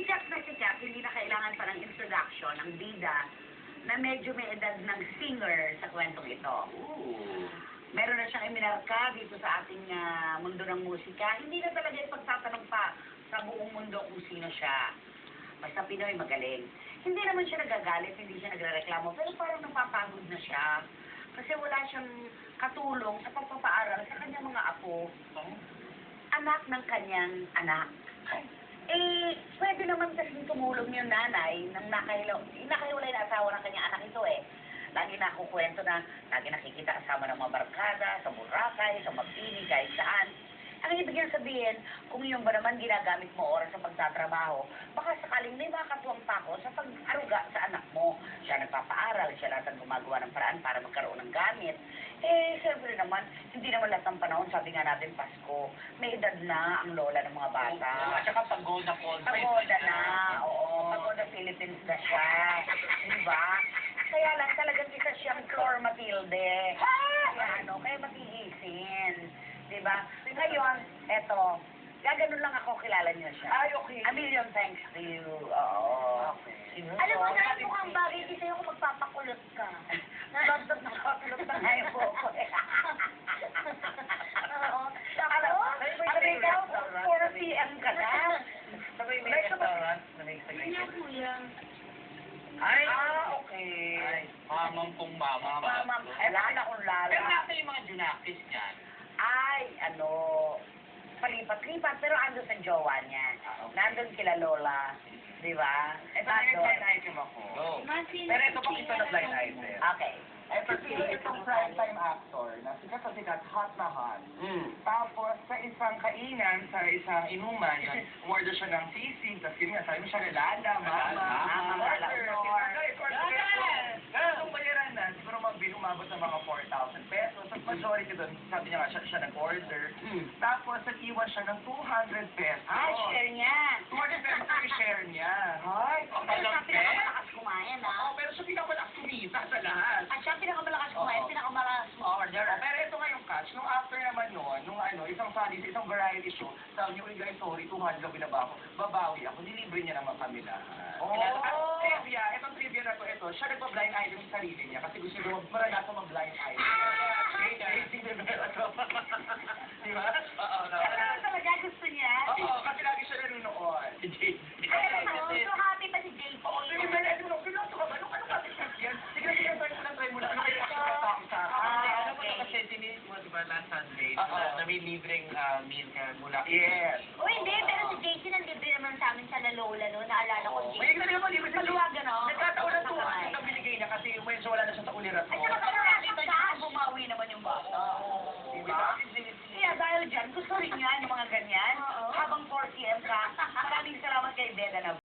si Jack, hindi na kailangan pa ng introduction, ng bida, na medyo may edad ng singer sa kwentong ito. Meron na siyang iminarka dito sa ating mundo ng musika. Hindi na talaga ipagtatanong pa sa buong mundo kung sino siya. Basta Pinoy magaling. Hindi naman siya nagagalit, hindi siya nagrereklamo, pero parang napapagod na siya. Kasi wala siyang katulong sa pagpapaaral sa kanyang mga apo. Anak ng kanyang anak. Eh, pwede naman kasing tumulong yung nanay nang nakahiwalay na asawa ng kanyang anak ito eh. Lagi na ako kwento na, lagi nakikita kasama ng mga barkada, sa Boracay, sa Mabini, kahit saan. Ang ibig niya sabihin, kung yung ba naman ginagamit mo oras sa pagtatrabaho, baka sakaling may makakatuwang pa ako sa pag-aruga sa anak mo. Siya nagpapaaral, siya lahat ang gumagawa ng paraan para magkaroon ng gamit. Eh, siyempre naman, hindi naman lahat ng panahon, sabi nga natin, Pasko, may edad na ang lola ng mga bata. At saka pagoda po. Pagoda na, oo, pagoda Philippines na siya. Diba? Kaya lang talagang isa siyang Flor Matilde. Kaya matiisin. Diba? Ngayon, eto, gaganon lang ako, kilala niyo siya. Ay, okay. A million thanks to you. Oo. Okay. Alam mo na, mukhang bagay din sa'yo kung magpapakulot ka. Nalagdag na kakulot na nga yung buhok ko eh. Oo. Alam ikaw, 4 p.m. ka na. Sabay may restaurant na may Kanya kuya. Ay, okay. Ay, mamang pong mama. Mama, lala kung lala. Pero nasa yung mga junakis niyan. Ay, palipat-lipat, pero ando sa jowa niya. Nandun kila Lola, di ba? Ito na yung blind item ako. Pero ito pang ito na blind item. Okay. Itong prime-time actor na sikat sa sikat, hot na hot. Tapos, sa isang kainan, sa isang inuman, umorder siya ng sisig, tapos yun nga, sabi mo siya, lalala, mama, order. Ganun bayaran na, siguro umabot ng mga 4,000 pesos. At majority doon, sabi niya nga, siya nag-order. Tapos, nag-iwan siya ng 200 pesos. Ah, share niya. 200 pesos ang share niya. Hay, Pero siya pinakamalakas kumain, ha? pero siya pinakamalakas kumita sa lahat. At siya pinakamalakas kumain, pinakamalakas order. Pero ito nga yung catch, nung after naman nun, nung isang Sunday, isang variety show, sabi niyo, guys, sorry, 200 lang binaba ko. Babawi ako, nilibre niya naman kami lahat. Trivia, itong trivia na to, siya nagpa-blind item sa sarili niya kasi gusto niya maranasan mag-blind item. Racing the bell ako. Di ba? Oo, Ano talaga gusto niya? Oo, kasi lagi siya nanonood. So happy pa si JP. Oo, sige, piloto ka ba? Anong kasi yan? Sige, try mo na. Ano kayo kasi sa Alam mo na kasi tininis mo, di ba, last Sunday, na may libreng meal ka mula. Yes. O hindi, pero si JC nandito naman sa amin sa Lalola, no? Naalala ko si May JC. naman libre sa Maluwagan, no? Nagkataon na 200 ang binigay niya kasi medyo wala na siya sa ulirat At ko. saka parang Nakita niya kung bumawi naman yung bata. Diba? Kaya dahil dyan, gusto rin niya yung mga ganyan. Oo. Habang 4 p.m. ka,